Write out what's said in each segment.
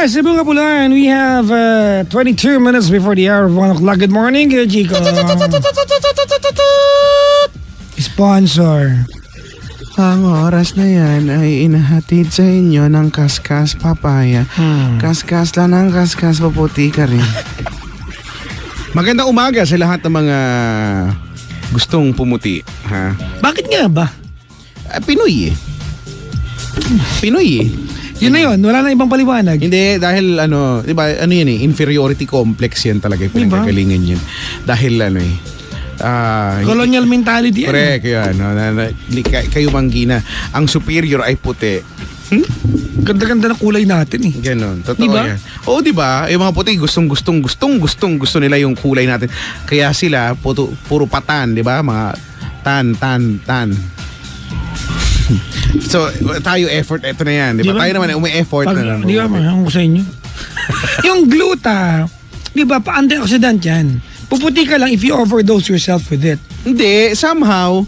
Yes, Cebu Kapulan. We have 22 minutes before the hour of 1 o'clock. Good morning, Chico. Sponsor. Ang oras na yan ay inahatid sa inyo ng Kaskas Papaya. Kaskas lang ng kaskas, paputi ka rin. Magandang umaga sa lahat ng mga gustong pumuti. Ha? Bakit nga ba? Pinoy eh. Pinoy eh. Yun na yun, wala na ibang paliwanag. Hindi, dahil di ba, yan eh, inferiority complex yan talaga, pinagkagalingan yan. Dahil colonial mentality yan. Correct, yan. Kayo Manggina, ang superior ay puti. Ganda-ganda ng kulay natin eh. Ganon, totoo diba? yan. Oo, di ba? Yung mga puti, gustong gusto nila yung kulay natin. Kaya sila, puro patan, di ba? Mga tan. So, tayo effort, eto na yan. Di ba? Tayo naman, umi-effort na lang. Di ba, mahang ko sa inyo. Yung gluta, di ba, pa-antioxidant yan. Puputi ka lang if you overdose yourself with it. Hindi, somehow,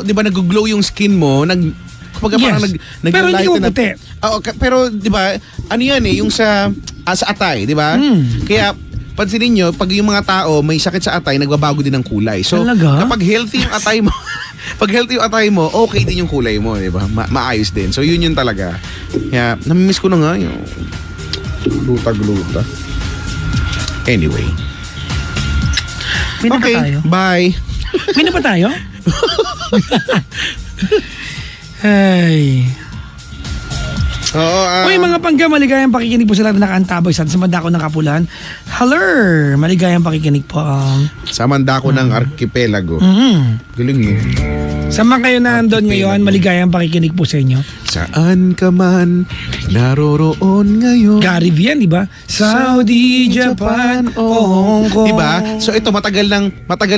di ba, nag-glow yung skin mo, parang pero hindi ko puti. Pero, di ba, ano yan eh, yung sa atay, di ba? Kaya, pansinin nyo, pag yung mga tao may sakit sa atay, nagbabago din ang kulay. So, talaga? Kapag healthy yung atay mo, okay din yung kulay mo, di ba? Maayos din. So, yun talaga. Kaya, namimiss ko na nga yung gluta. Anyway. May na okay, pa tayo? Bye. May na pa tayo? Ay. Oo. Uy, mga pangga, maligayang pakikinig po sa lahat na nakaantabay sa Mandako ng Kapulan. Hello! Maligayang pakikinig po. Sa Mandako ng Archipelago. Galing mo. Saan kayo nandun ngayon, maligayang pakikinig po sa inyo. Saan ka man naroroon ngayon. Gary V yan, di ba? Saudi, Japan, o Hong Kong. Di ba? So ito, matagal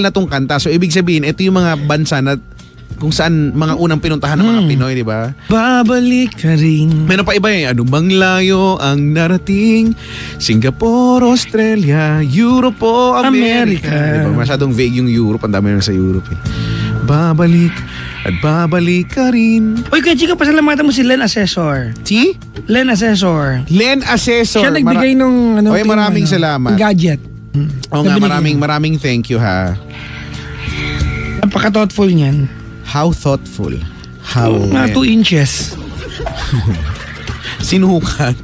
na tong kanta. So ibig sabihin, ito yung mga bansa na kung saan mga unang pinuntahan ng mga Pinoy, di ba? Babalik ka rin. Meron pa iba eh. Ano bang layo ang narating? Singapore, Australia, Europe o America. Diba? Masyadong vague yung Europe. Ang dami na sa Europe eh. Babalik at babalik ka rin. Uy, kaya chika, pasalamatan mo si Len Assessor. Si? Len Assessor. Len Assessor. Siya nagbigay nung Oy, maraming salamat. Gadget. Oo nga, maraming thank you ha. Napaka-thoughtful niyan. How thoughtful. How... 2 inches. Sinukat.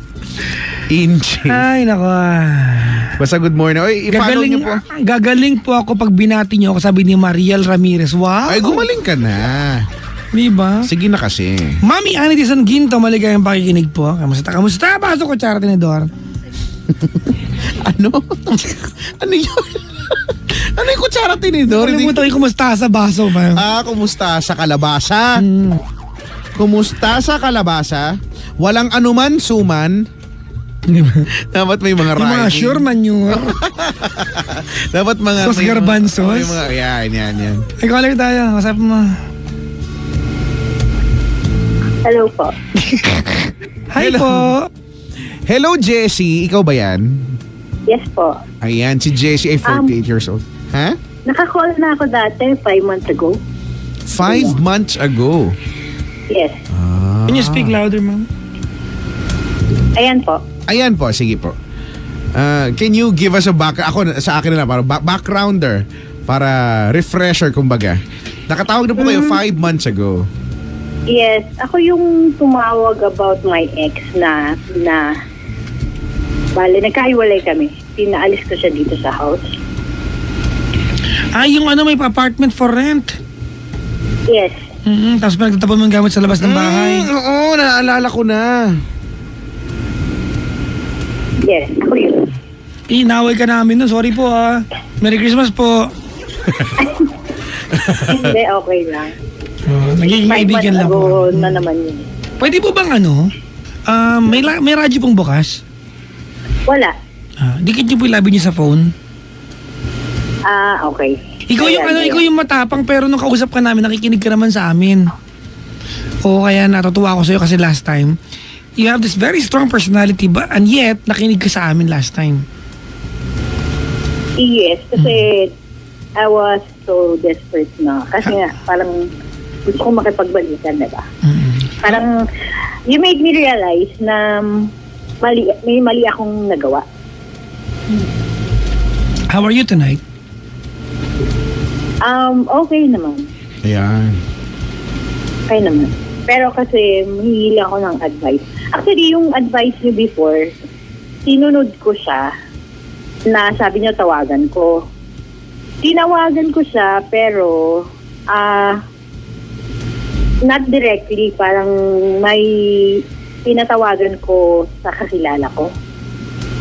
Inches. Ay, nako. Basta good morning. Oy, i-follow niyo po. Gagaling po ako pag binati niyo ako, sabi ni Mariel Ramirez. Wow. Ay, gumaling ka na. Diba? Sige na kasi. Mami Annie Dizon Ginto, maligayang pakikinig po. Kamusta? Pasok ko, Chara Tinidor. Ano? Ano yun? Ano yung kutsara tinidor? Kalimutan ko kumusta sa baso ba? Kumusta sa kalabasa? Kumusta sa kalabasa? Walang anuman suman. Dapat may mga rhyming. Yung mga sure manure. Dapat mga... Sos garbanzos. Yan. Ikaw lang tayo. Kasap mo. Hello po. Hi po. Hello, Jessie. Ikaw ba yan? Yes po. Ayan, si Jessie ay 48 years old. Ha? Naka-call na ako dati 5 months ago. 5 months ago? Yes. Can you speak louder, ma'am? Ayan po. Ayan po, sige po. Can you give us a sa akin na lang, para backgrounder, para refresher kumbaga. Nakatawag na po kayo 5 months ago. Yes. Ako yung tumawag about my ex na bale, nagkahiwalay kami. Pinaalis ko siya dito sa house. Yung may apartment for rent. Yes. Tapos pinagtatapon mo yung gamit sa labas ng bahay. Oo, naalala ko na. Yes, ako yun. Inaway ka namin no. Sorry po Merry Christmas po. Hindi, okay lang. Nagiging kaibigan lang po. Na naman yun. Pwede po bang may radyo pong bukas? Wala. Dikit niyo po yung labi niyo sa phone. Okay. Ikaw yung ikaw yung matapang pero nung kausap ka namin, nakikinig ka naman sa amin. O kaya natutuwa ako sa'yo kasi last time, you have this very strong personality and yet, nakinig ka sa amin last time. Yes, kasi I was so desperate na. Kasi nga, parang gusto ko makipagbalikan, diba? Parang, you made me realize na may mali akong nagawa. How are you tonight? Okay naman. Ayan. Okay naman. Pero kasi mahihila ako ng advice. Actually, yung advice niyo before, sinunod ko siya na sabi niyo tawagan ko. Tinawagan ko siya pero not directly, parang may pinatawagan ko sa kakilala ko.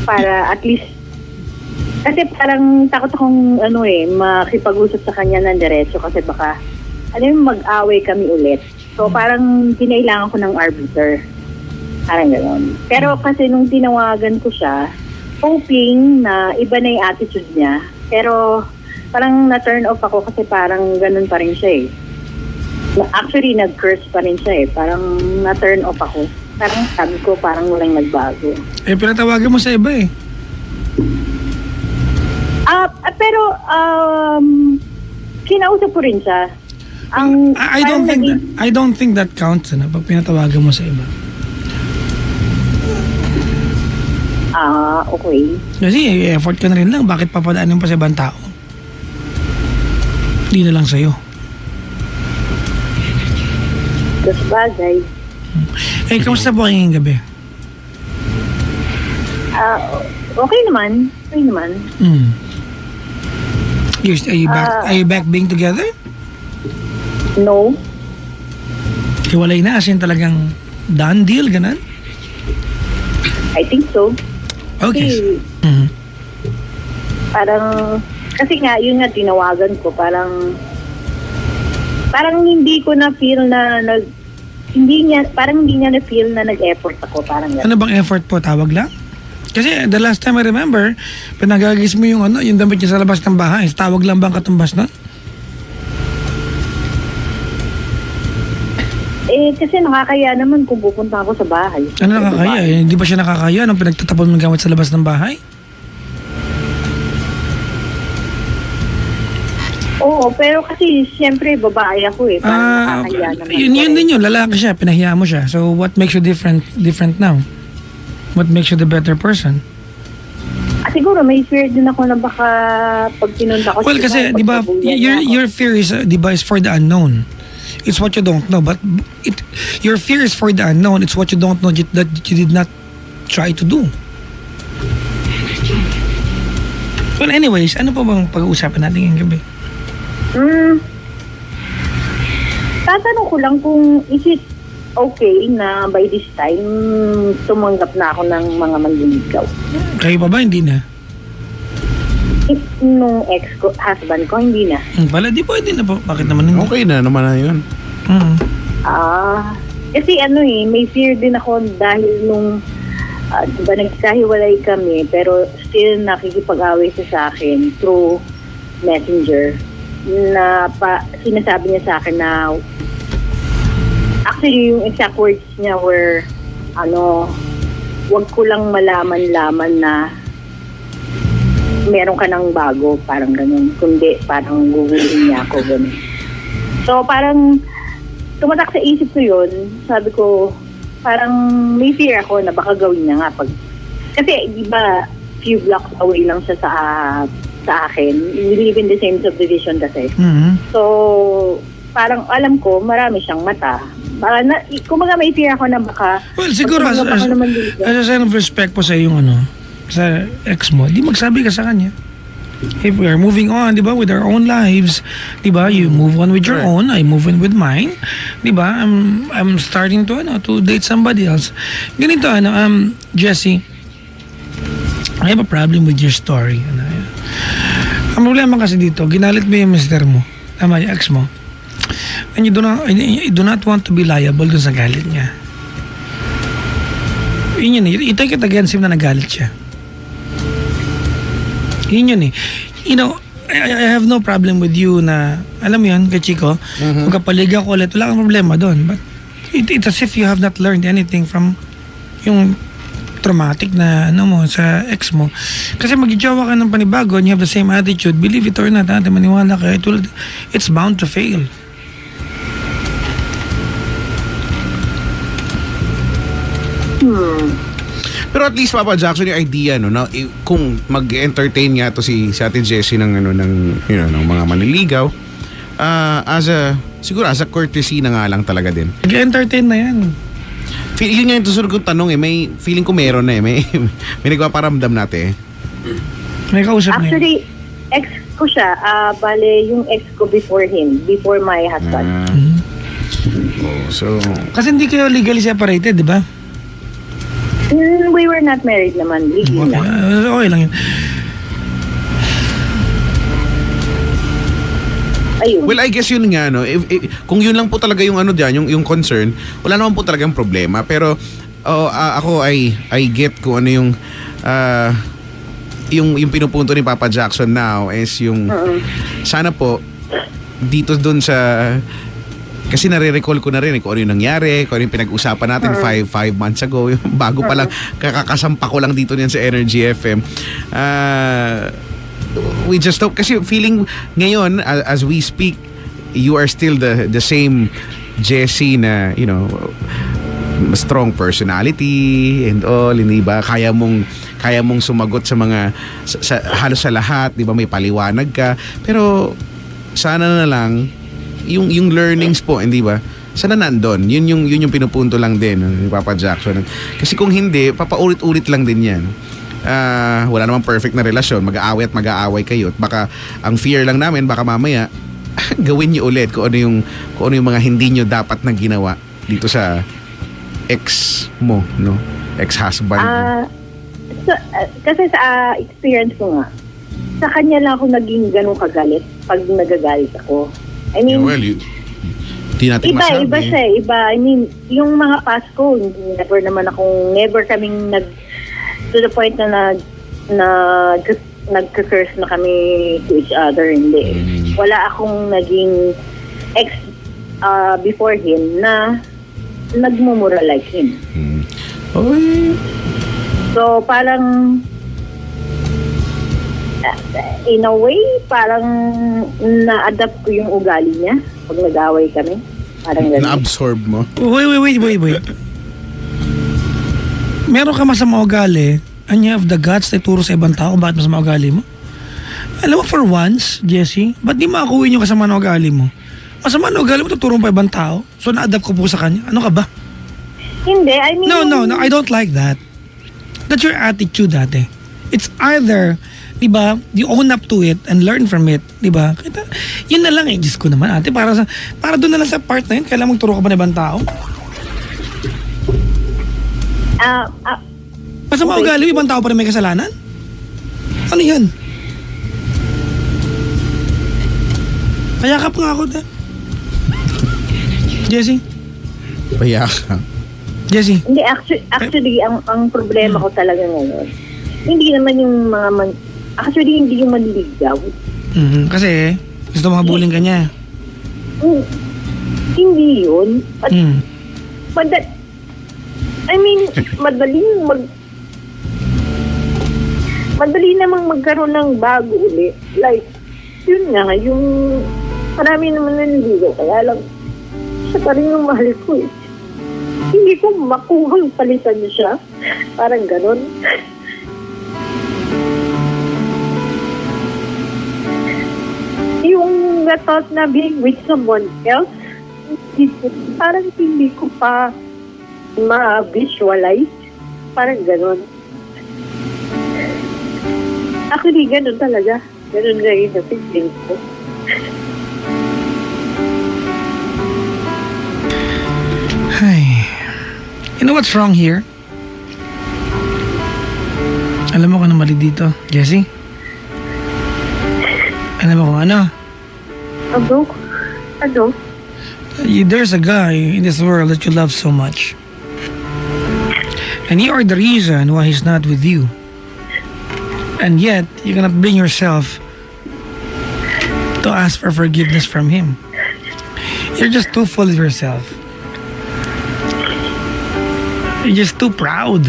Para at least, kasi parang takot akong makipag-usap sa kanya ng diretso kasi baka mag-away kami ulit. So parang kinailangan ko ng arbiter. Parang gano'n. Pero kasi nung tinawagan ko siya, hoping na iba na yung attitude niya. Pero parang na-turn off ako kasi parang ganun pa rin siya eh. Actually, nag-curse pa rin siya eh. Parang na-turn off ako. Parang sabi ko, parang walang nagbago. Pinatawagan mo sa iba eh. Pero, kinausap ko rin siya. I don't think that counts pag pinatawagan mo sa iba. Okay. Kasi effort ka na rin lang. Bakit papadaanin pa sa ibang tao? Hindi na lang sa'yo. Tapos bagay. Kamusta po kayong gabi? Okay naman. Okay naman. Are you back being together? No. Hiwalay na, as in talagang done deal, ganun? I think so. Okay. Kasi, parang, kasi nga, yun nga tinawagan ko, parang hindi ko na feel na hindi niya na feel na nag-effort ako, parang Ano bang effort po? Tawag lang? Kasi the last time I remember, pinagagis mo yung damit niya sa labas ng bahay. Tawag lang bang katumbas nun? Kasi nakakaya naman kung pupunta ako sa bahay. Ano nakakaya? Hindi ba siya nakakaya nung pinagtatapon ng gamit sa labas ng bahay? Oo, pero kasi siyempre babae ako eh. Parang nakakaya naman. Yun din yun. Lalaki siya. Pinahiya mo siya. So what makes you different now? What makes you the better person? Siguro may fear din ako na baka pag pinunta ko Well, kasi di ba your fear is di ba is for the unknown. It's what you don't know, but your fear is for the unknown. It's what you don't know that you did not try to do. Well, anyways, ano pa bang pag-uusapan natin ngayong gabi? Tatanong ko lang kung is it okay na by this time tumanggap na ako ng mga manliligaw. Kayo pa ba? Hindi na? Nung ex-husband ko, hindi na. Pala, di pwede na po. Bakit naman hindi? Okay na naman na yun. Kasi may fear din ako dahil nung diba nagkahiwalay kami pero still nakikipag-away siya sa akin through messenger na sinasabi niya sa akin na actually yung exact words niya were wag ko lang malaman-laman na meron ka ng bago, parang ganun. Kundi parang gugulin niya ako, ganun. So parang tumatak sa isip ko yun, sabi ko parang may fear ako na baka gawin niya nga kasi di ba few blocks away lang siya sa akin. We live in the same subdivision kasi. So parang alam ko marami siyang mata. Kumaga may fear ako na baka well, siguro as a sign of respect po sa yung sa ex mo, di magsabi ka sa kanya. If we are moving on, di ba, with our own lives, di ba, you move on with your own, I move on with mine, di ba, I'm starting to date somebody else. Ganito, Jessie, I have a problem with your story. Ang problema kasi dito, ginalit mo yung mister mo, yung ex mo, and you do not want to be liable dun sa galit niya. Yun yun, you take it against him na nagalit siya. Yun yun eh. I have no problem with you na, alam mo yun, kay Chico, magkapaligaw ko ulit, wala kang problema doon. But it's as if you have not learned anything from yung traumatic na mo sa ex mo. Kasi mag-jowa ka ng panibago and you have the same attitude, believe it or not, maniwala ka, it's bound to fail. Pero at least Papa Jackson, yung idea no, na kung mag-entertain nga to si Ate Jessie ng ng mga manliligaw, siguro as a courtesy na nga lang talaga din. Nag-entertain na yan. Yun nga yung susunod kong tanong may feeling ko meron na may nagpaparamdam natin May kausap na yan. Actually, ex ko siya. Bale, yung ex ko before him, before my husband. So, Kasi hindi kayo legally separated, di ba? We were not married naman. Legally lang. Okay lang yun. Ayun. well, I guess yun nga, no? Kung yun lang po talaga yung dyan, yung concern, wala naman po talagang problema. Pero, ako I get kung ano yung pinupunto ni Papa Jackson now is yung, sana po, dito dun sa, kasi nare-recall ko na rin kung ano yung nangyari, kung ano yung pinag-usapan natin 5 months ago, yung bago pa lang, kakakasampa ko lang dito niyan sa Energy FM. We just hope, kasi feeling ngayon as we speak, you are still the same Jessie na strong personality and all, hindi ba kaya mong sumagot sa mga halos sa lahat, di ba, may paliwanag ka, pero sana na lang yung learnings po, hindi ba, sana nandun, yun yung pinupunto lang din ni Papa Jackson, kasi kung hindi papaulit-ulit lang din yan. Wala namang perfect na relasyon, mag-aaway kayo, at baka ang fear lang namin baka mamaya gawin niyo ulit kung ano yung mga hindi niyo dapat na ginawa dito sa ex mo, no, ex-husband mo. Kasi sa experience ko nga, sa kanya lang ako naging ganun kagalit pag nagagalit ako. I mean, di natin masabi. Iba siya, iba. I mean, yung mga past ko, never kaming to the point na nagka-curse na kami to each other, hindi. Wala akong naging ex before him na nagmumura like him. Oy. So, parang in a way, parang na-adapt ko yung ugali niya pag nag-away kami. Parang ganun. Na-absorb mo. Wait. Meron ka masama ugali and you have the guts na ituro sa ibang tao bakit masama ugali mo? Alam mo, for once, Jessie, ba't di makakuhin yung kasama na ugali mo? Masama na ugali mo, tuturo pa ibang tao. So, na-adapt ko po sa kanya. Ano ka ba? Hindi, I mean... No, I don't like that. That's your attitude, ate. It's either, di ba, you own up to it and learn from it, di ba? Yun na lang Diyos ko naman, ate. Para doon na lang sa part na yun, kailangan magturo ka ba ng ibang tao? Masama ugali, ibang tao pa rin may kasalanan? Ano yan? Payakap nga ako, Jessie? Payakap. Jessie? Hindi, actually ang problema ko talaga ngayon, hindi naman yung actually, hindi yung manligaw. Kasi, gusto mo habulin ka niya. Hindi yun. I mean, madali namang magkaroon ng bago ulit. Like, yun nga, yung marami naman nanligaw, kaya lang, siya pa rin yung mahal ko eh. Hindi ko makuhang palitan niya siya. Parang ganon. Yung thought na being with someone else, parang hindi ko pa ma-visualize. Parang ganon. Actually, ganon talaga. Ganon nga yung feeling ko. Ay. You know what's wrong here? Alam mo kung ano mali dito, Jessie? Alam mo kung ano? Ano? There's a guy in this world that you love so much. And you are the reason why he's not with you. And yet, you cannot bring yourself to ask for forgiveness from him. You're just too full of yourself. You're just too proud.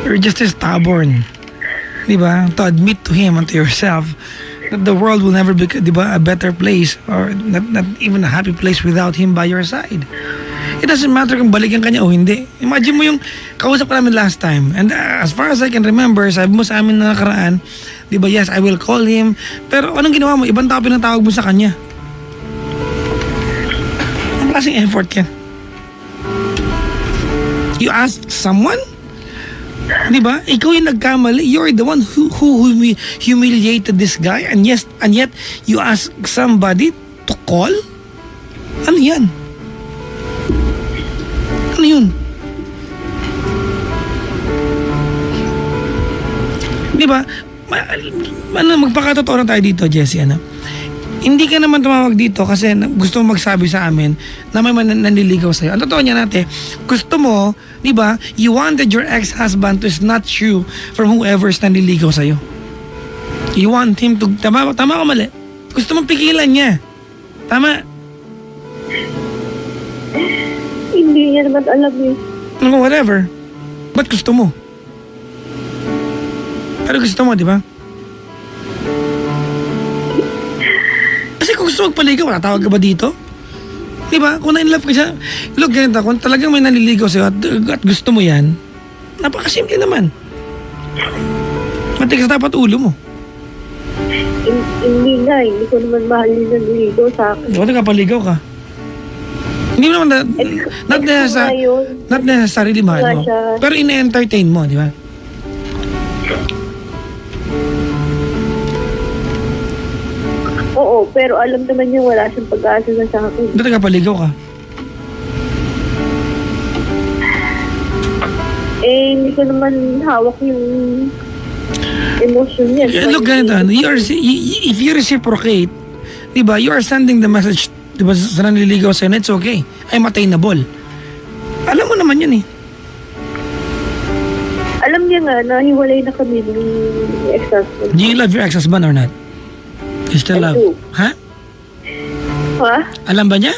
You're just too stubborn. Diba? To admit to him and to yourself that the world will never be, diba, a better place or not even a happy place without him by your side. It doesn't matter kung balikan ka niya o hindi. Imagine mo yung kausap ka namin last time. And as far as I can remember, sabi mo sa amin na nakaraan, di ba, yes, I will call him. Pero anong ginawa mo? Ibang tao pinatawag mo sa kanya. Ang klaseng effort yan. You ask someone? Di ba? Ikaw yung nagkamali. You're the one who humiliated this guy. And yet, you ask somebody to call? Ano yan? Ano yun? Di ba? Magpakatotoo na tayo dito, Jessie, ano? Hindi ka naman tumawag dito kasi gusto mo magsabi sa amin na may nanliligaw sa'yo. Ang totoo niya natin, gusto mo, di ba, you wanted your ex-husband to snatch you from whoever's nanliligaw sa'yo. You want him to, tama ka mali? Gusto mo pigilan niya. Tama? Hindi niya naman alam eh. No, whatever. Ba't gusto mo? Pero gusto mo, di ba? Kasi kung gusto magpaligaw, tatawag ka ba dito? Di ba? Kung na-inlove ka siya, look, ganito, kung talagang may nanliligaw sa'yo at gusto mo yan, napakasimple naman. Matigas dapat ulo mo. Hindi ko naman mahal yung nanligaw sa akin. Kung nagkapaligaw ka. Hindi mo naman, not necessarily mahal mo. Pero ina-entertain mo, di ba? Oo, pero alam naman niya wala siyang pag-asa na sa akin. Ba't nagkapaligaw ka? Hindi ko naman hawak yung emotion niya. Look, ganito, if you reciprocate, di ba, you are sending the message, di ba, sa nanliligaw sa'yo, it's okay. I'm attainable. Alam mo naman yan eh. Alam niya nga na hiwalay na kami ng ex-husband. Do you love your ex-husband or not? You still I love? do. Ha? Ha? Alam ba niya?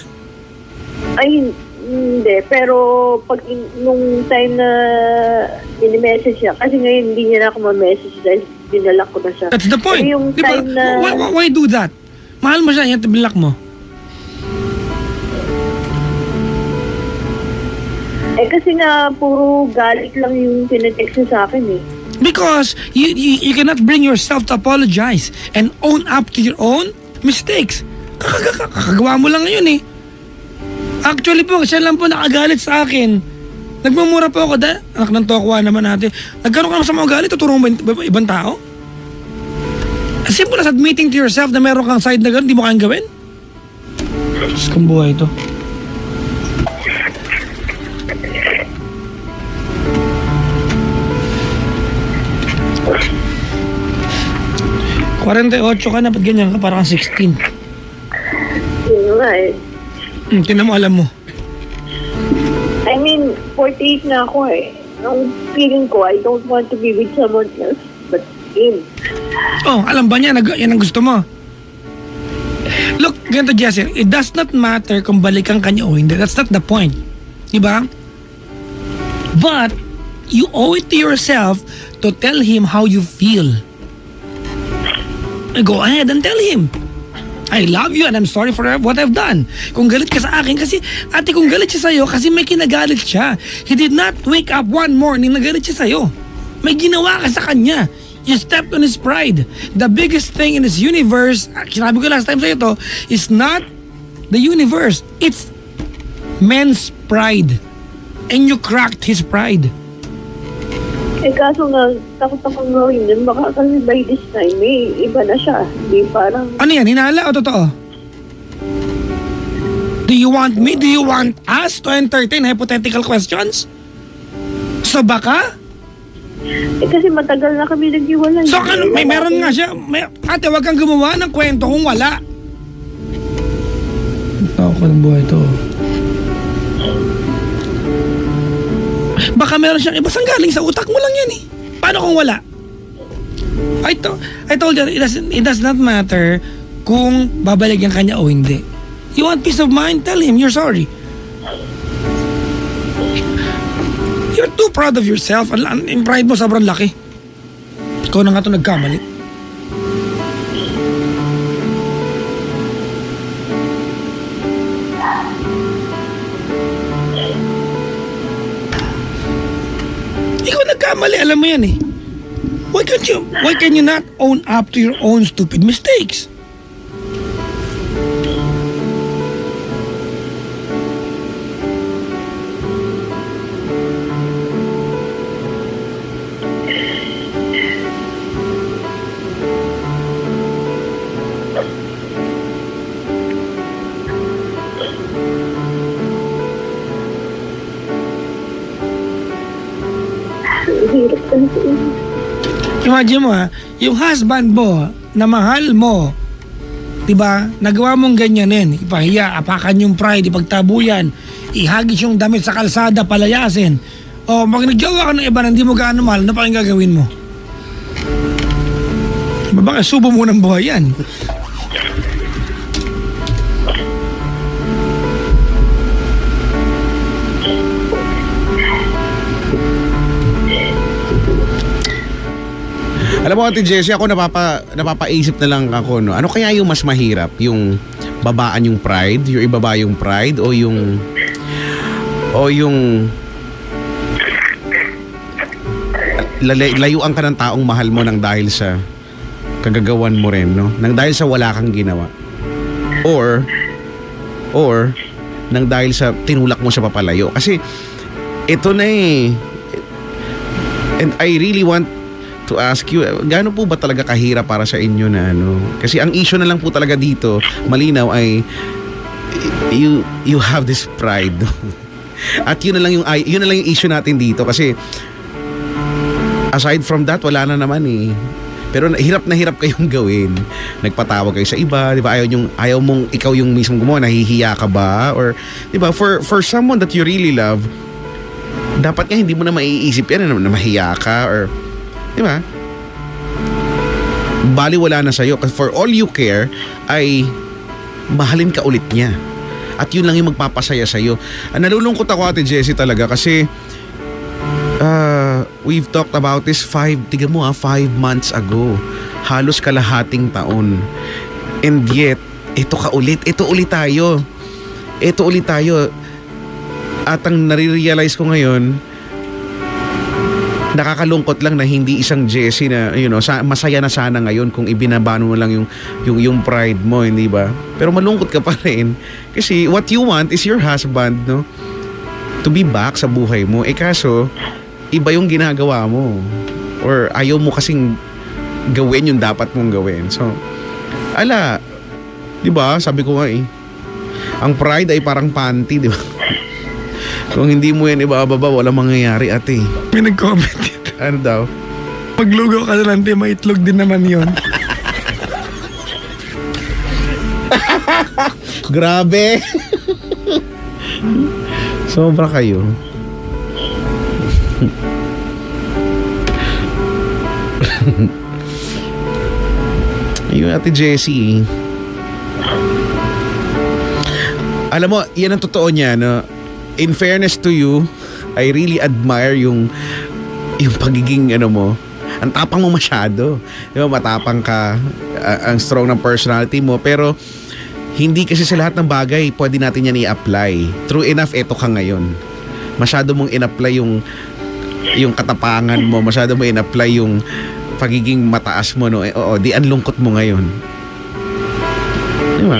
Ay, hindi. Pero nung time na message siya, kasi ngayon hindi niya na ako ma-message dahil binalak ko na siya. That's the point. Pero yung Di ba? time na... Why do that? Mahal mo siya, yan, bilak mo. Kasi nga, puro galit lang yung pinetext niya sa akin eh. Because you cannot bring yourself to apologize and own up to your own mistakes. Kakagawa mo lang ngayon eh. Actually po, siya lang po nakagalit sa akin. Nagmumura po ako dahil, anak ng tokwa naman natin. Nagkaroon ka naman sa mga galit, tutulungan mo ibang tao? As simple as admitting to yourself na meron kang side na gano'n, di mo kayang gawin? Diyos kong buhay ito. ...48 ka na, ba't ganyan ka? Parang 16. Yun nga eh. Tinan mo, alam mo. I mean, 48 na ako eh. Ang feeling ko, I don't want to be with someone else but him. Oh, alam ba niya, yan ang gusto mo? Look, ganito Jesse, it does not matter kung balikan ka niya o hindi. That's not the point. Diba? But, you owe it to yourself to tell him how you feel. Go ahead and tell him. I love you and I'm sorry for what I've done. Kung galit ka sa akin kasi, ate, kung galit siya sa'yo kasi may kinagalit siya. He did not wake up one morning na galit siya sa'yo. May ginawa ka sa kanya. You stepped on his pride. The biggest thing in this universe, sinabi ko last time sa'yo to, is not the universe. It's men's pride. And you cracked his pride. Kaso nga, takot akong gawin din. Baka kasi by this time, iba na siya. Hindi parang... Ano yan? Hinala o totoo? Do you want me? Do you want us to entertain hypothetical questions? So baka? kasi matagal na kami naghiwalay. So ano, meron nga siya. Ate, wag kang gumawa ng kwento kung wala. Ako ng buhay ito. Baka meron siyang ibang galing sa utak mo lang yan eh. Paano kung wala? I told you, it does not matter kung babalikan ka niya o hindi. You want peace of mind? Tell him you're sorry. You're too proud of yourself. Ang pride mo sobrang laki. Ikaw na nga ito nagkamali. nagkamali, alam mo yan eh. Why can you not own up to your own stupid mistakes? Hirap talaga. Imagine mo ha, yung husband mo na mahal mo, diba, nagawa mong ganyanin, ipahiya, apakan yung pride, ipagtabuyan, ihagis yung damit sa kalsada, palayasin. O pag nagjawa ka ng iba na hindi mo gaano mahal, ano pa yung gagawin mo? Baka subo mo ng buhay yan. Alam mo, Ate Jessie, ako napapaisip na lang ako, no? Ano kaya yung mas mahirap? Yung babaan yung pride? Yung ibaba yung pride? O yung layuan ka ng taong mahal mo nang dahil sa kagagawan mo rin, no? Nang dahil sa wala kang ginawa. Or nang dahil sa tinulak mo siya papalayo. Kasi ito na eh. And I really want to ask you, gaano po ba talaga kahirap para sa inyo na ano? Kasi ang issue na lang po talaga dito, malinaw, ay you have this pride. At yun na lang yung issue natin dito kasi aside from that, wala na naman eh. Pero hirap na hirap kayong gawin. Nagpatawag kayo sa iba, 'di ba? Ayaw mong ikaw yung mismo gumawa, nahihiya ka ba? Or 'di ba, for someone that you really love, dapat nga hindi mo na maiisip yan na mahiya ka or 'di ba? Bali wala na sa'yo. Kasi for all you care, ay mahalin ka ulit niya. At yun lang yung magpapasaya sa'yo. Nalulungkot ako, Ate Jessie, talaga kasi we've talked about this 5 months ago. Halos kalahating taon. And yet, ito ulit tayo. At ang nare-realize ko ngayon, nakakalungkot lang na hindi isang Jessie na masaya na sana ngayon kung ibinabano mo lang yung pride mo, hindi ba? Pero malungkot ka pa rin kasi what you want is your husband, no? To be back sa buhay mo. Kaso iba yung ginagawa mo or ayaw mo kasing gawin yung dapat mong gawin. So, di ba? Sabi ko nga ang pride ay parang panty, di ba? Kung hindi mo yan ibababa, walang mangyayari, ate. May nag-comment dito. Ano daw? Maglugaw ka na lang, may itlog din naman yon. Grabe! Sobra kayo. Yung Ate Jessie. Alam mo, yan ang totoo niya, no? In fairness to you, I really admire yung pagiging mo. Ang tapang mo masyado. Di ba, matapang ka, ang strong ng personality mo, pero hindi kasi sa lahat ng bagay pwede natin yan i-apply. True enough, eto ka ngayon. Masyado mong in-apply yung katapangan mo, masyado mong in-apply yung pagiging mataas mo, no? Di ang lungkot mo ngayon. Di ba?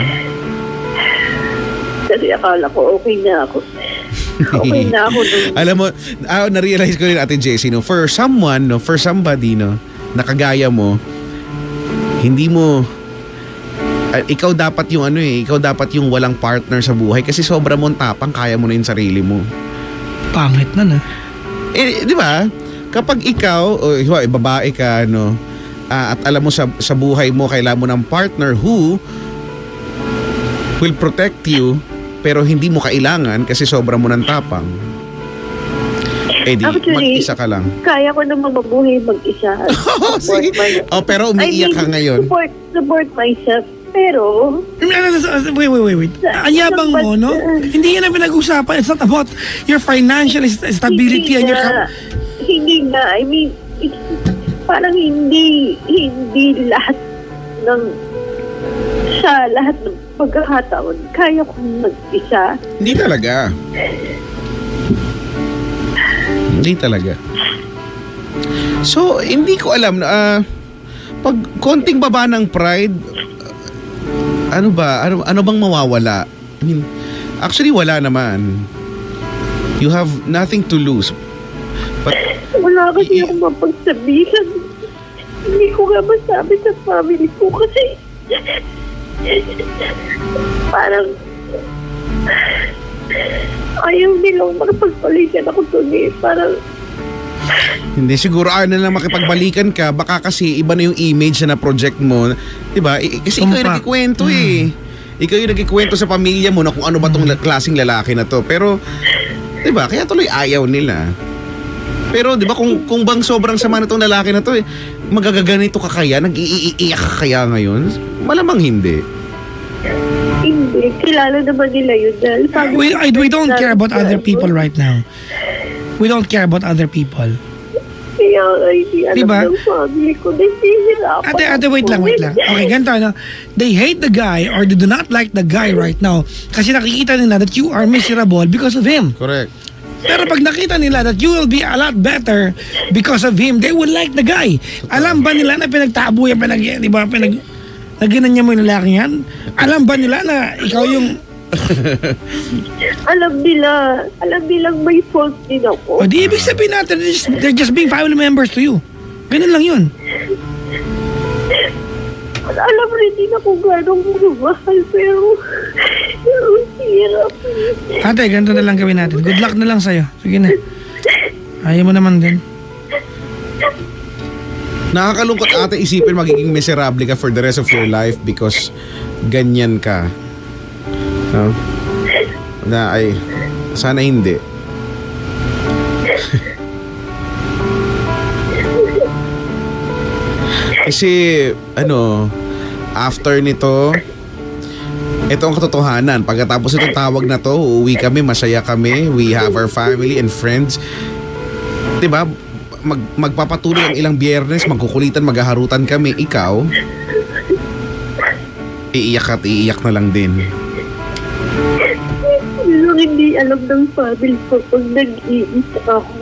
Kasi akala ko okay na ako. Okay na ako dun. Alam mo, na-realize ko rin, Ate Jessie, no, for somebody, no, na kagaya mo, hindi mo, ikaw dapat yung ikaw dapat yung walang partner sa buhay kasi sobra mong tapang, kaya mo na yung sarili mo. Pangit na. Di ba? Kapag ikaw, babae ka, no, at alam mo sa buhay mo, kailangan mo ng partner who will protect you, pero hindi mo kailangan kasi sobra mo ng tapang. Actually, mag-isa ka lang. Kaya ko naman mabuhay mag-isa. Pero umiiyak ka ngayon. Support myself. Pero... Wait. Anyabang mo, no? Hindi yan ang pinag-usapan. It's not about your financial stability and your... Hindi nga. I mean, parang hindi lahat ng... Sa lahat ng pagkakataon, kaya kong mag-isa. Hindi talaga. So, hindi ko alam. Pag konting baba ng pride, ano ba? Ano bang mawawala? I mean, actually, wala naman. You have nothing to lose. But, Wala kasi akong mapagsabihan. Hindi ko nga masabi sa family ko kasi parang ayaw nilang makapagpalikan ako doon eh. Parang hindi siguro na lang makipagbalikan ka, baka kasi iba na yung image na project mo, 'di ba? Kasi ikaw yung nagkikwento eh. Ikaw yung nagkikwento sa pamilya mo na kung ano ba tong klaseng lalaki na to. Pero 'di ba? Kaya tuloy ayaw nila. Pero 'di ba kung bang sobrang sama na tong lalaki na to, magagaganito ka kaya, nag-iiyak ka kaya ngayon? Malamang hindi. hindi. Kilala naman nila yun. Dahil We don't care about other people right now. We don't care about other people. Kaya hindi alam Diba? ng family ko. Nahihirapan Ate, wait lang. Okay, ganito, no? They hate the guy or they do not like the guy right now kasi nakikita nila that you are miserable because of him. Correct. Pero pag nakita nila that you will be a lot better because of him, they will like the guy. Alam ba nila na pinagtabo yan, di ba, naginan niya mo yung lalaki yan? Alam ba nila na ikaw yung... Alam nilang may fault din ako. O di ibig sabihin natin, they're just being family members to you. Ganun lang yun. Alam rin din ako gano'ng mahal, pero hirap. Ate, ganito na lang gawin natin. Good luck na lang sa'yo. Sige na. Ayaw mo naman din. Nakakalungkot ate isipin magiging miserable ka for the rest of your life because ganyan ka. No? Na ay sana hindi. Kasi after nito, ito ang katotohanan. Pagkatapos itong tawag na to, uuwi kami, masaya kami, we have our family and friends. 'Di ba? Magpapatuloy ang ilang biyernes, magkukulitan, maghaharutan kami. Ikaw, iiyak at iiyak na lang din. Hindi alam ng family ko pag nag-iisa ako.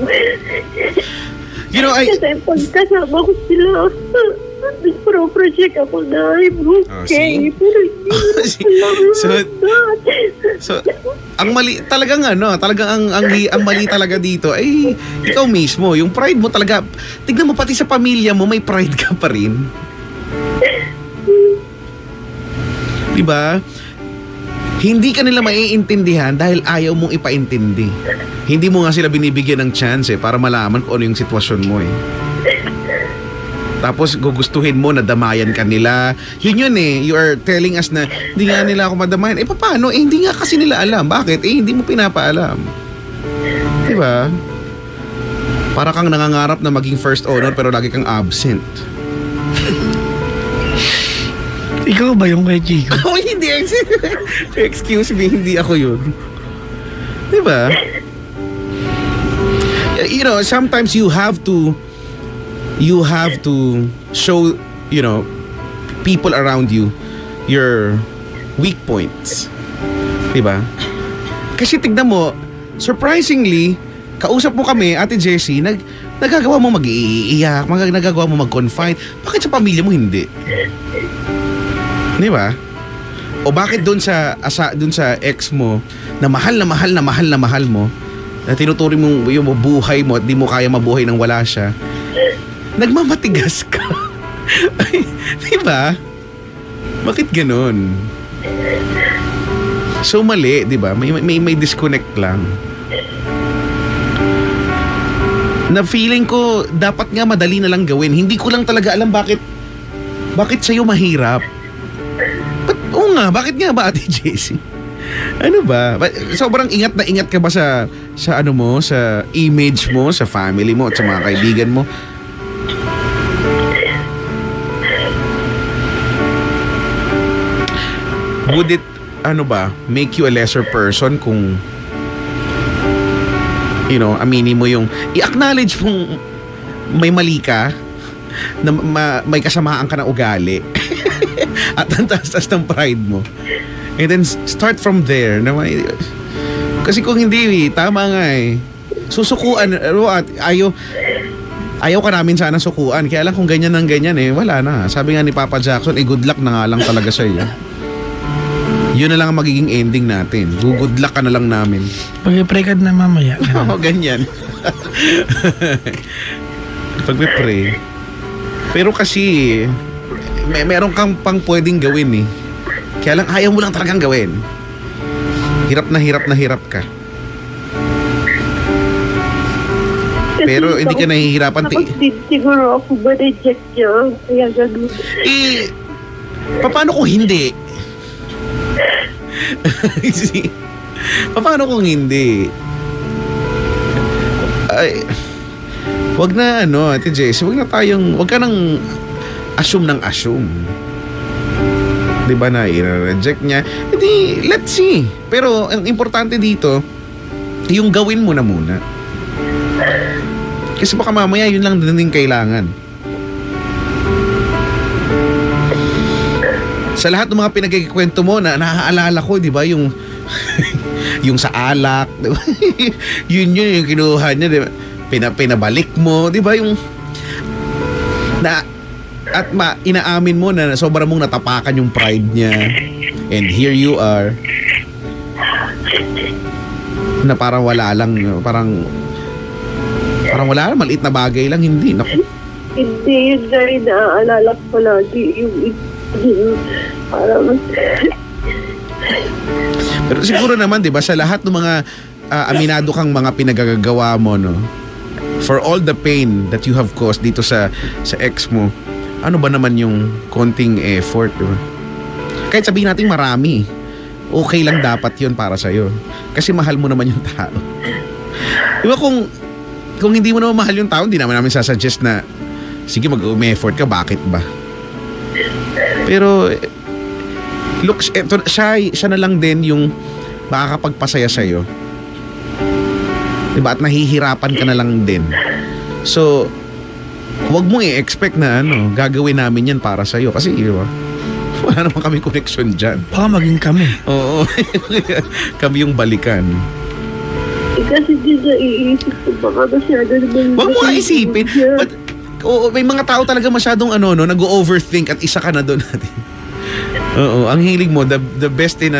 You know, Kasi pag kasama ko sila, nag-project ako na I'm okay. see? Pero hindi alam So, ang mali talagang talagang ang mali talaga dito ay ikaw mismo, yung pride mo talaga. Tignan mo pati sa pamilya mo may pride ka pa rin. 'Di ba? Hindi ka nila maiintindihan dahil ayaw mong ipaintindi. Hindi mo nga sila binibigyan ng chance para malaman kung ano yung sitwasyon mo eh. Tapos gugustuhin mo na damayan ka nila. Yun you are telling us na hindi nga nila ako madamayan. Paano? Hindi nga kasi nila alam. Bakit? Hindi mo pinapaalam. Diba? Para kang nangangarap na maging first owner pero lagi kang absent. Ikaw ba yung kay Chico? Oh, hindi. Excuse me, hindi ako yun. Diba? You know, sometimes you have to show, people around you your weak points. Diba? Kasi tignan mo, surprisingly, kausap mo kami, Ate Jessie, nagagawa mo mag-iiyak, nagagawa mo mag-confide. Bakit sa pamilya mo hindi? Diba? O bakit doon sa ex mo na mahal mo, na tinuturing mo yung buhay mo at di mo kaya mabuhay nang wala siya, nagmamatigas ka? Diba? Bakit ganun? So mali, diba? May disconnect lang. Na feeling ko dapat nga madali na lang gawin. Hindi ko lang talaga alam bakit sa'yo mahirap. Oo nga, bakit nga ba Ate Jessie? Ano ba? Sobrang ingat na ingat ka ba sa image mo, sa family mo at sa mga kaibigan mo? Would it, make you a lesser person kung, aminin mo yung, i-acknowledge mong may mali ka, na may kasamaan ka na ugali, at ang taas-taas ng pride mo. And then start from there. Kasi kung hindi, tama nga susukuan at ayaw ka namin sana sukuan. Kaya lang kung ganyan ng ganyan wala na. Sabi nga ni Papa Jackson, good luck na nga lang talaga sa iyo. Yun na lang ang magiging ending natin. Good luck ka na lang namin. Pag-pray ka na mamaya. Oo, ganyan. Pag-pray. Pero kasi, meron kang pang pwedeng gawin Kaya lang ayaw mo lang talagang gawin. Hirap na hirap ka. Pero hindi ka nahihirapan. Takot din siguro ako ma-reject niya. Kaya gano'n. Paano kung hindi? Paano kung hindi? Ay, wag na Ate Jess, wag ka nang assume ng assume. Diba na i-reject niya? Hindi, let's see. Pero ang importante dito, yung gawin mo na muna. Kasi baka mamaya yun lang din kailangan. Sa lahat ng mga pinagkikwento mo na naaalala ko, di ba, yung yung sa alak, di ba? yun yung kinuha niya, di ba? Pinabalik mo, di ba, yung inaamin mo na sobrang mong natapakan yung pride niya. And here you are. Na parang wala lang, parang wala lang, maliit na bagay lang, hindi. Naku. Hindi, yun na rin naaalala ko lagi. Yung parang... Pero siguro naman, di ba, sa lahat ng mga aminado kang mga pinagagagawa mo, for all the pain that you have caused dito sa ex mo, ano ba naman yung konting effort, di ba? Kahit sabihin natin marami, okay lang dapat yun para sa'yo. Kasi mahal mo naman yung tao. Di ba kung hindi mo naman mahal yung tao, hindi namin sasuggest na sige mag-effort ka, bakit ba? Pero look, siya na lang din yung makakapagpasaya sa'yo. Diba? At nahihirapan ka na lang din. So, huwag mo i-expect na gagawin namin yan para sa'yo. Kasi, diba? Wala naman kami connection dyan. Baka maging kami. Oo. Kami yung balikan. Kasi di naiisip ko baka masyado naman... Huwag mo nga isipin. But, may mga tao talaga masyadong nag-overthink at isa ka na doon natin. Oo, ang hilig mo, the best in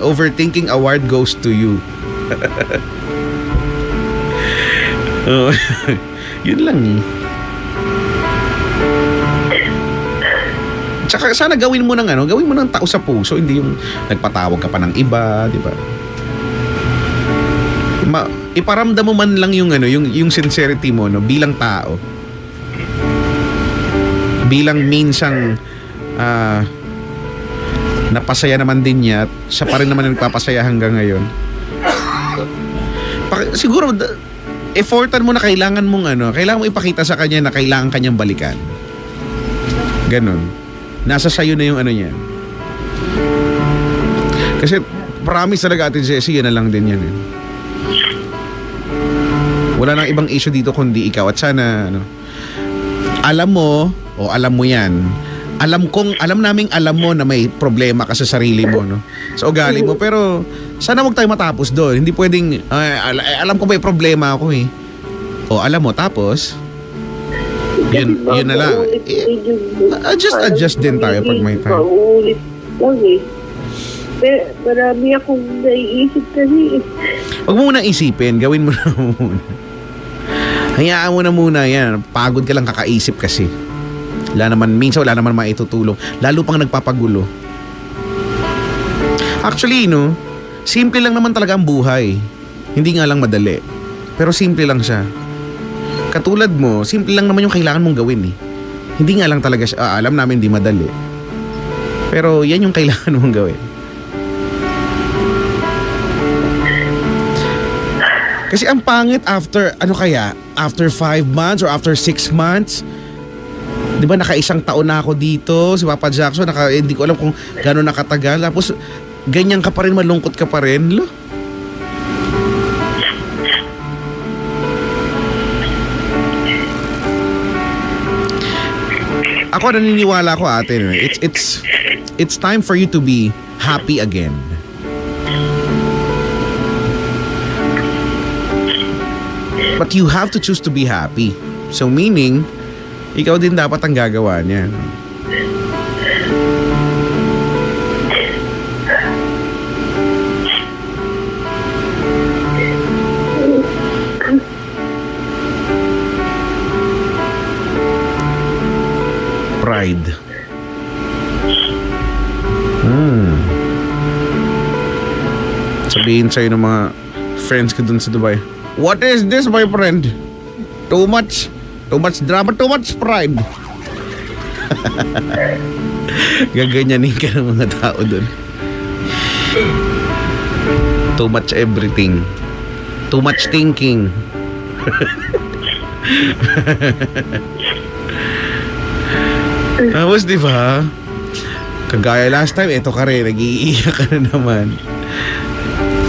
overthinking award goes to you. Oo. Yun lang Tsaka sana gawin mo ng tao sa puso, hindi yung nagpatawag ka pa ng iba, di ba? Iparamdam mo man lang yung sincerity mo bilang tao. Bilang minsang napasaya naman din niya at siya pa rin naman nagpapasaya hanggang ngayon. Siguro effortan mo na kailangan mong ipakita sa kanya na kailangan kanyang balikan. Ganon. Nasa sayo na yung niya. Kasi promise talaga Ate Jessie, yan na lang din yan Wala nang ibang issue dito kundi ikaw. At sana alam mo yan. Alam naming alam mo na may problema ka sa sarili mo, sa ugali mo. Pero sana wag tayo matapos doon. Hindi pwedeng alam ko may problema ako alam mo tapos yun na lang. Adjust din tayo pag may time. Paulit lang Pero marami akong naiisip kasi Huwag mo munang isipin, gawin mo na muna. Hayaan mo na muna yan. Pagod ka lang kakaisip kasi. Minsan wala naman maitutulong. Lalo pang nagpapagulo. Actually, simple lang naman talaga ang buhay. Hindi nga lang madali. Pero simple lang siya. Katulad mo, simple lang naman yung kailangan mong gawin Hindi nga lang talaga siya, alam namin di madali. Pero yan yung kailangan mong gawin. Kasi ang pangit after 5 months or after 6 months, di ba naka-1 taon na ako dito, si Papa Jackson, hindi ko alam kung gano'n nakatagal. Tapos, ganyan ka pa rin, malungkot ka pa rin. Ako naniniwala ko ate, it's time for you to be happy again. But you have to choose to be happy. So meaning, ikaw din dapat ang gagawa niya. Pride. Sabihin sa'yo ng mga friends ko dun sa Dubai, what is this, my friend? Too much drama, too much pride. Gaganyanin ka ng mga tao dun. Too much everything. Too much thinking. Tapos diba, kagaya last time, eto ka rin, nag-iiyak ka na naman.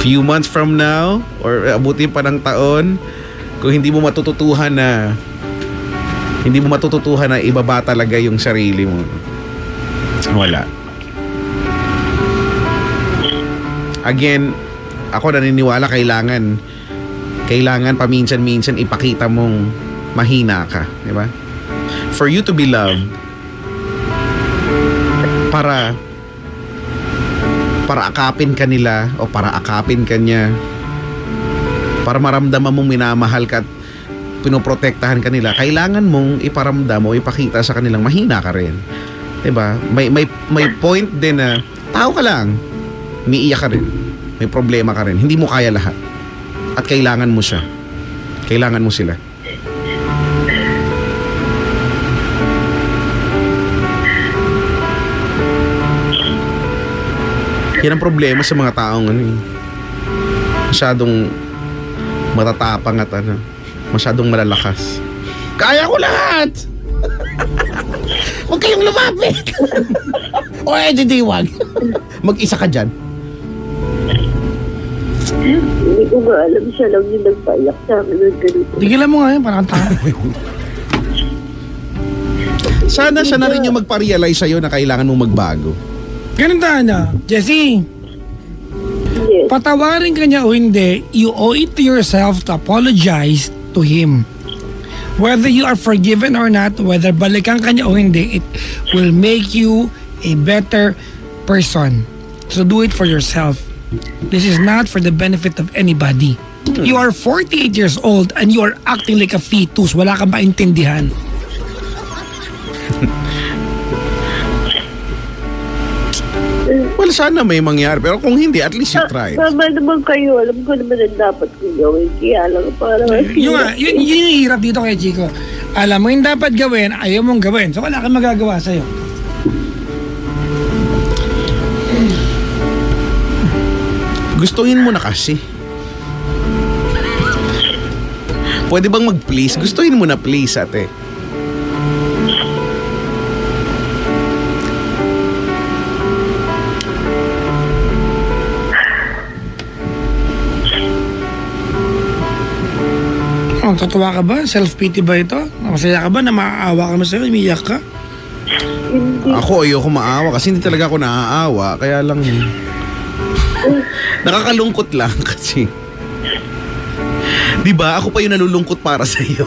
Few months from now, or abutin pa ng taon, kung hindi mo matututuhan na ibaba talaga yung sarili mo, wala. Again, ako naniniwala kailangan paminsan-minsan ipakita mong mahina ka, di ba? For you to be loved, para akapin ka nila o para akapin ka niya, para maramdaman mong minamahal ka at pinoprotektahan ka nila, kailangan mong iparamdam o ipakita sa kanilang mahina ka rin. Diba? May point din na tao ka lang, umiiyak ka rin, may problema ka rin, hindi mo kaya lahat at kailangan mo siya, kailangan mo sila. Yan ang problema sa mga taong masyadong matatapang at masyadong malalakas. Kaya ko lahat! Huwag kayong lumapit! O di wag. Mag-isa ka dyan. Hindi ko ba alam, siya lang yung nagpaiyak sa akin ng ganito. Tigilan mo nga yun, parang tao. Sana siya na rin yung magpa-realize sa'yo na kailangan mong magbago. Ganun na, Jessie. Yes. Patawarin ka niya o hindi, you owe it to yourself to apologize to him. Whether you are forgiven or not, whether balikan ka niya o hindi, it will make you a better person. So do it for yourself. This is not for the benefit of anybody. You are 48 years old and you are acting like a fetus. Wala kang maintindihan. Well, sana may mangyari. Pero kung hindi, at least you tried. Tama naman kayo. Alam ko naman ang dapat kong gawin. Kaya lang parang... Yun yung hirap dito kay Chico. Alam mo yung dapat gawin, ayaw mong gawin. So wala kang magagawa sa'yo. Gustuhin mo na kasi. Pwede bang mag-please? Gustuhin mo na please, ate. Oh, tatuwa ka ba? Self-pity ba ito? Masaya ka ba na maaawa ka na sa'yo? Umiyak ka? Hindi. Ako ayoko maawa kasi hindi talaga ako naaawa. Kaya lang nakakalungkot lang kasi. Di ba? Ako pa yung nalulungkot para sa iyo.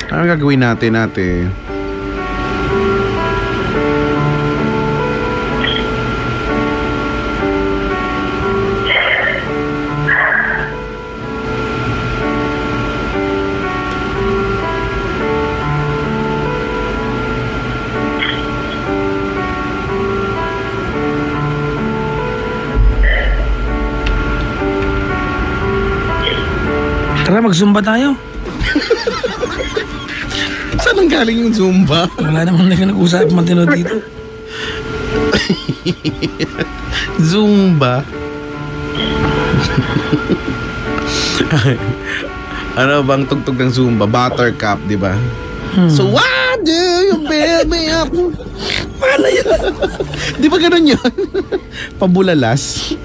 Ano gagawin natin, ate? Tara, mag-zumba tayo. Saan ang galing yung Zumba? Wala naman nag-usap matino dito. Zumba. Ano bang tugtog ng Zumba? Buttercup, di ba? So why do you build me up? Paano yun? Di ba ganun yun? Pabulalas.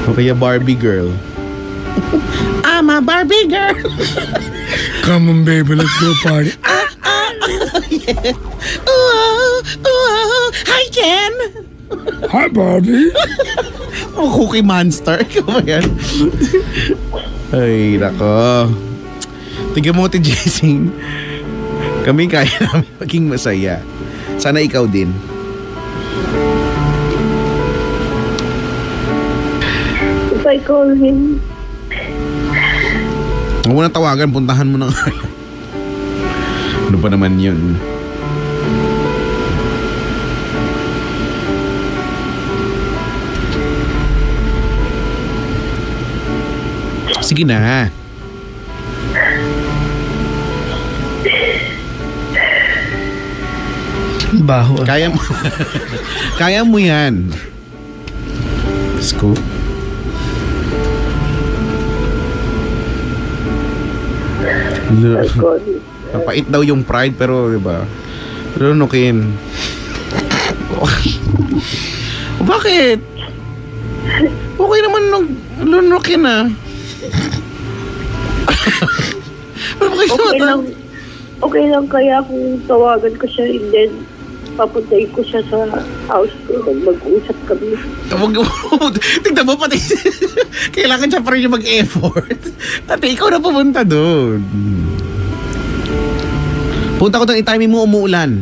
O kaya Barbie girl. I'm a Barbie girl. Come on, baby, let's go party. Hi, Ken. Hi, Barbie. Oh, Cookie Monster. Ikaw ba yan? Ay, nako. Tignan mo, Ate Jessing. Kami kaya namin maging masaya. Sana ikaw din. If I call him, Huwag mo na tawagan, puntahan mo na nga. Ano pa naman yun? Sige na. Baho. Kaya mo. Kaya mo yan. Let's go. I call him. Napait daw yung pride pero diba? Lunukin. Bakit? Okay naman nung lunukin ah. Bakit Okay lang kaya kung tawagan ko siya and then papuntahin ko siya sa house ko and mag-uusap kami. Tignan mo pati. Kailangan siya pa rin yung mag-effort. Ate, ikaw na pumunta doon. Punta ko doon, i-timing mo umuulan.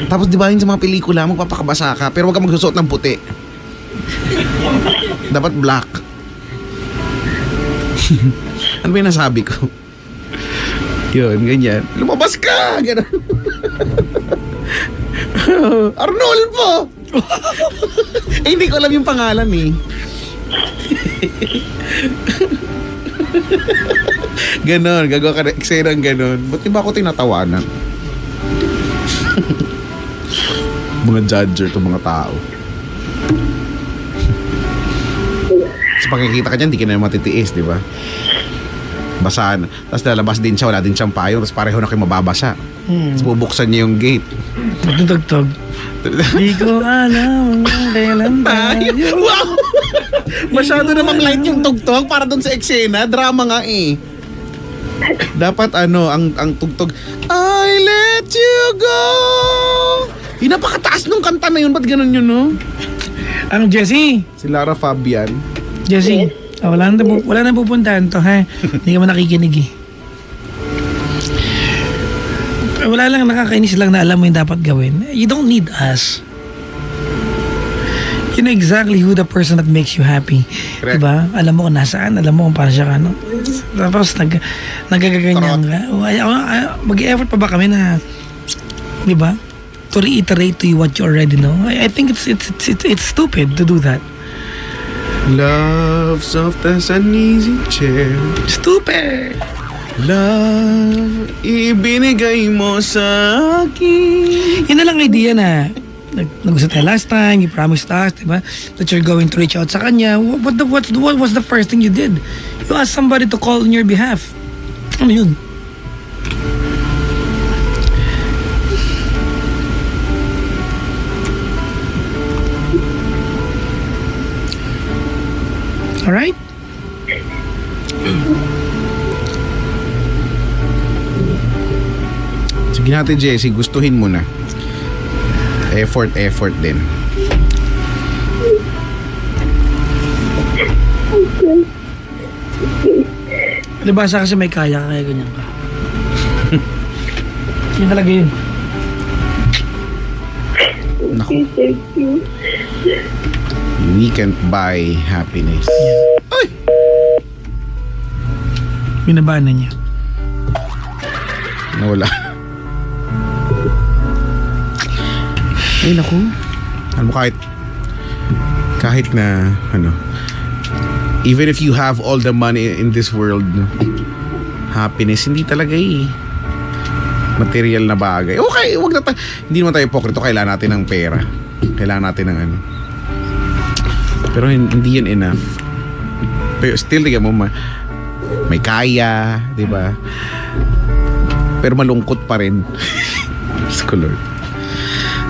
Tapos di ba yun sa mga pelikula, magpapakabasa ka, pero huwag ka magsusuot ng puti. Dapat black. Ano ba yung nasabi ko? Yun, ganyan. Lumabas ka! Ganun. Arnolfo! Eh, hindi ko alam yung pangalan eh. Ganon, gagawa ka na eksena ng ganon. Ba't di ba ako tinatawanan? Mga judger to mga tao. Sa pagkikita ka dyan, di ka na matitiis, di ba? Basahan. Tapos lalabas din siya, wala din siyang payong. Tapos pareho na kayo mababasa. Tapos bubuksan niya yung gate. Tugtog. Di ko alam kung kailan tayo. Wow! Masyado namang light yung tugtog para dun sa eksena. Drama nga eh. Dapat ang tugtog, I let you go. Yung napakataas nung kanta na yun. Ba't ganun yun, no? Ano, Jessie? Si Lara Fabian. Jessie, wala na pupuntahan to, ha? Hindi ka man nakikinig eh. Wala lang, nakakainis lang na alam mo yung dapat gawin. You don't need us. You know exactly who the person that makes you happy. Correct. Diba? Alam mo kung nasaan, alam mo kung para siya ka, no? Tapos nagagaganyan ka. Mag-effort pa ba kami na, diba? To reiterate to you what you already know. I think it's stupid to do that. Love soft as an easy chair. Stupid! Love, ibinigay mo sa akin. Yun na lang idea na nag-usap tayo last time, you promised us, diba? That you're going to reach out sa kanya. What was the first thing you did? You asked somebody to call on your behalf. Ano yun? Alright? Sige natin, Jessie, gustuhin mo na. Effort din. Libasa kasi may kaya ganyan ka. Yun talaga yun. Naku, Thank you. we can't buy happiness. Ay! Binabaan na niya. Nawala. Ay, naku. Alam mo, kahit na, even if you have all the money in this world, no, happiness, hindi talaga material na bagay. Okay, hindi naman tayo hipokrito. Kailangan natin ng pera. Kailangan natin ng pero hindi yun enough. Pero still, tignan mo, may kaya, di ba? Pero malungkot pa rin. Diyos ko, Lord.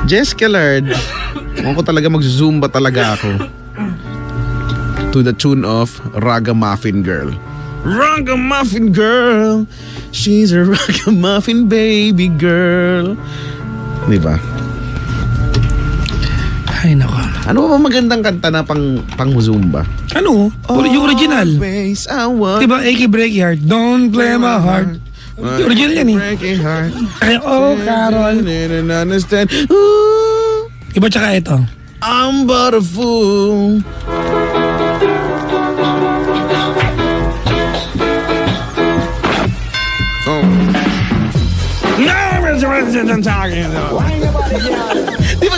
Jessica Lord, Ako talaga mag-zumba talaga ako. To the tune of Ragamuffin Girl. Ragamuffin Girl, she's a ragamuffin baby girl. Diba? Ay, nako. Ano ba magandang kanta na pang zumba? Ano? Yung original. Always I want Diba, Achy Breaky Heart, Don't Play My Heart. Yung original yan eh. breaking heart. Ay, oh, Carol. Didn't understand. Ooh, Iba tsaka ito. I'm but a fool. Oh. Di ba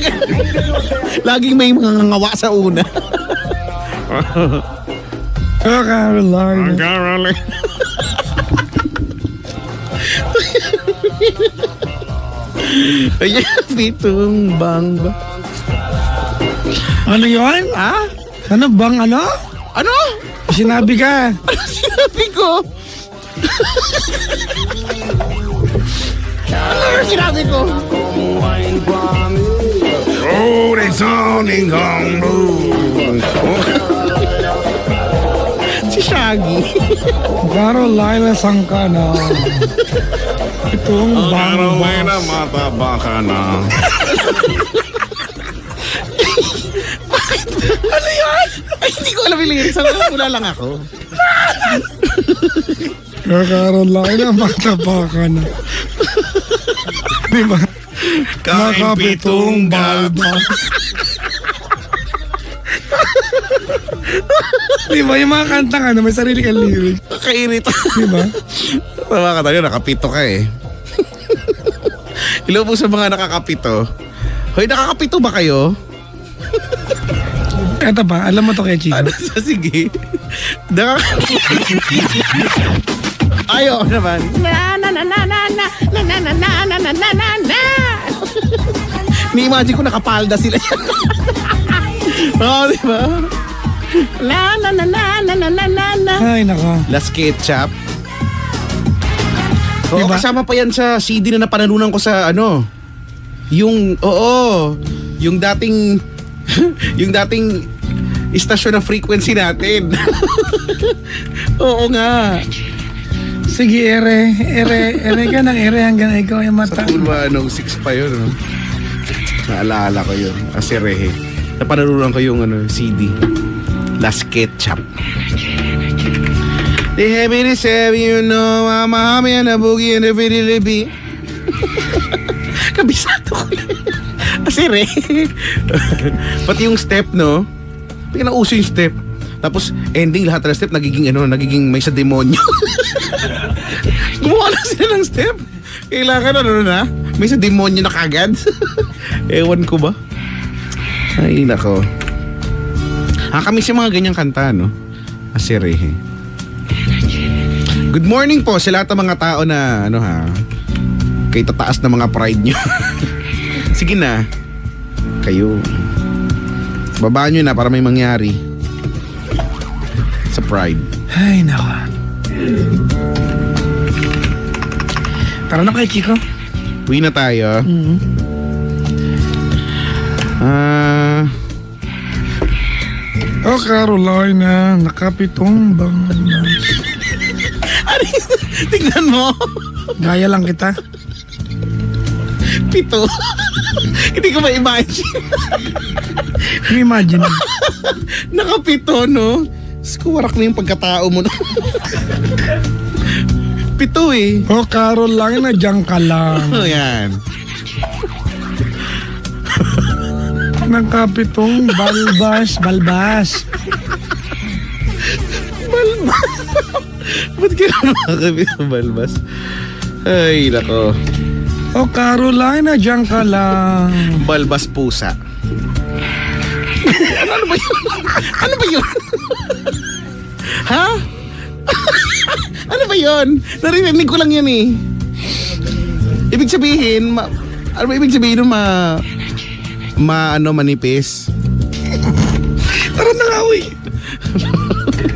laging may mga ngawa sa una. Oh, Caroline. Caroline. Ayan, pitong bangba. Ano yun? Ha? Ano bang ano? Ano? Sinabi ka. Ano sinabi ko? Ano sinabi ko? Oh, it's only gone blue. Si Shaggy. Carolina, saan ka na? Itong Carolina, bangos. mataba ka na. Ano yan? Ay, hindi ko alam yung lyrics. Wala lang ako. Carolina, mataba ka na. Diba? Nakapitong balbas. Diba, yung mga kantang ano, may sarili kang lyrics. Nakairita. Diba? Tawa ka tayo, nakapito ka eh. Hello po sa mga nakakapito. Hoy, nakakapito ba kayo? Eto ba, alam mo to kay Chico? Ano sa sige? Ayaw naman. Ni-imagine ko nakapalda sila yan. Oo, di ba? Ay, nako. Las Ketchup. Oo, Diba? kasama pa yan sa CD na napanalunan ko sa ano. Yung dating yung dating istasyon ng frequency natin. Oo nga. Sige, ere ka ng ere hanggang ikaw yung Sa mata. Tulwa, 6 pa yun. No? Naalala ko yun. Kasi rehe. Napanalunan ko yung CD. Las Ketchup. They have me to say, you know, I'm a homie and a boogie and a pretty lippy. Kabisado ko yun. Kasi rehe. Pati yung step, no? Pinauso yung step. Tapos ending lahat ng step nagiging may sa demonyo. Gumawa lang sila ng step. Kailangan na, may sa demonyo na kagad. Ewan ko ba? Ay, nako. Kami si mga ganyang kanta, no? Asirehe. Good morning po sa lahat ng mga tao na, kay tataas na mga pride nyo. Sige na. Kayo. Babaan nyo na para may mangyari. Sa pride. Ay, nako. Tara na kay Chico. Uwi na tayo. Oh, Carolina, nakapitong bangas. Tignan mo. Gaya lang kita. Pito. Hindi ko ma-imagine. Imagine. Nakapito, no? Skuwarak na yung pagkatao mo. No? Pito eh. Oh, Carolina, diyan ka lang. Ano yan? Nakapitong balbas. Ba't ka naman nakapitong balbas? Ay, nako. Oh, Carolina, diyan ka lang. Balbas pusa. Ano ba yun? Ano ba yun? Ha? Ano ba yun? Narinig ko lang yan eh. Ibig sabihin, ano ba ibig sabihin ng manipis? Tara na nga, uy.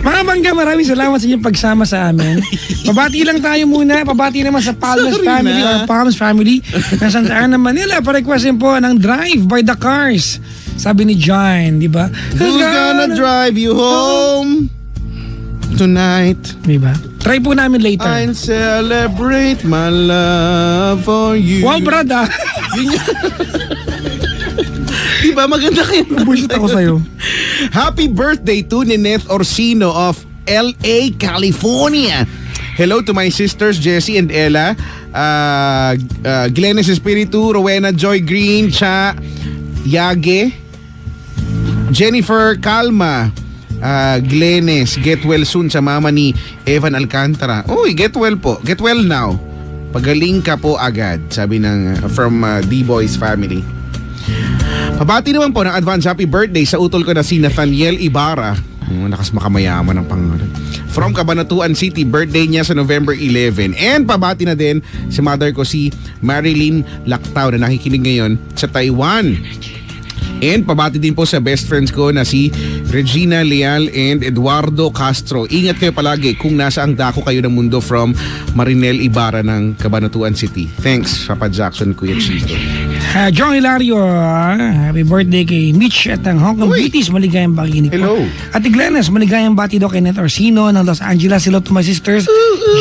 Mga bangga, maraming salamat sa inyong pagsama sa amin. Pabati lang tayo muna. Pabati naman sa Palmas Sorry family na. or Palms family na Santa Ana, Manila. Pa-requestin po ng Drive by the Cars. Sabi ni John, di ba? Who's gonna drive you home tonight? Di ba? Try po namin later. I'll celebrate my love for you. Wow, Brad ah. Diba maganda kayo? Bullshit ako sa'yo. Happy birthday to Nineth Orsino of LA, California. Hello to my sisters Jessie and Ella, Glennis Espiritu, Rowena Joy Green, Cha Yage, Jennifer Calma, Glennis, get well soon sa mama ni Evan Alcantara. Uy, get well po. Get well now. Pagaling ka po agad, sabi ng from D-Boys family. Pabati naman po ng advance happy birthday sa utol ko na si Nathaniel Ibarra. Nakas makamayaman ang pangalan. From Cabanatuan City, birthday niya sa November 11. And pabati na din si mother ko si Marilyn Lactao na nakikinig ngayon sa Taiwan. And pabati din po sa best friends ko na si Regina Leal and Eduardo Castro. Ingat kayo palagi kung nasa ang dako kayo ng mundo from Marinel Ibarra ng Cabanatuan City. Thanks, Papa Jackson, Kuya Chito. John Hilario, happy birthday kay Mitch at ang Hong Kong Beauties. Maligayang pakikinig po. Hello. Ate Glennis, maligayang bati daw kay Net Orsino ng Los Angeles. Hello to my sisters,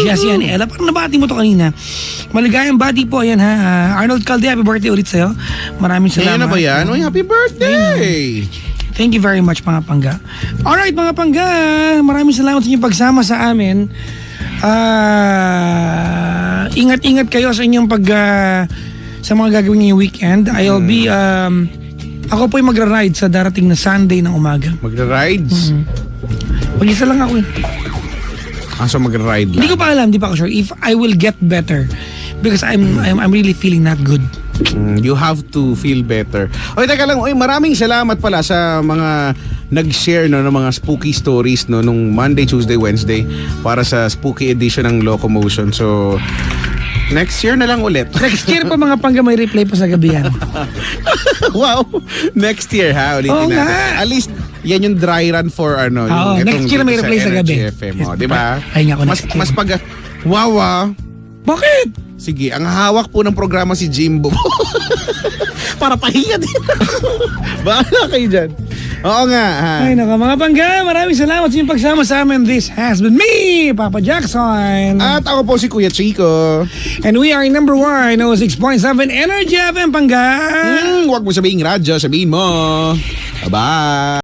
Jessie and Ella. Parang nabati mo to kanina. Maligayang bati po. Ayan ha. Arnold Calde, happy birthday ulit sa'yo. Maraming salamat. Ayan na ba yan? Uy, happy birthday! Thank you very much mga pangga. Alright mga pangga, maraming salamat sa inyong pagsama sa amin. Ingat-ingat kayo sa inyong sa mga gagawin ngayong weekend. I'll be ako po'y magra-ride sa darating na Sunday ng umaga. Magra-rides? Mag-isa lang ako eh. So magra-ride lang? Hindi ko pa alam, di pa ako sure if I will get better because I'm really feeling not good. You have to feel better. Oy, teka lang. Oy, maraming salamat pala sa mga nag-share no, ng mga spooky stories no, nung Monday, Tuesday, Wednesday para sa spooky edition ng Locomotion. So, next year na lang ulit. Next year pa mga pangga may replay pa sa gabi yan. Wow! Next year ha, ulitin Oo natin. nga. At least, yan yung dry run for ano. Oo, yung next year may replay sa gabi. FM, di ba? Ay nga ako next year. Mas pag... Wow ah. Bakit? Sige, ang hawak po ng programa si Jimbo. Para pahiya din. Bahala kayo dyan. Oo nga. Ha. Ay nako mga pangga, maraming salamat sa inyong pagsama sa amin. This has been me, Papa Jackson. At ako po si Kuya Chico. And we are number 1, 6.7 Energy FM Pangga. Huwag mo sabihin radyo, sabihin mo. Bye-bye.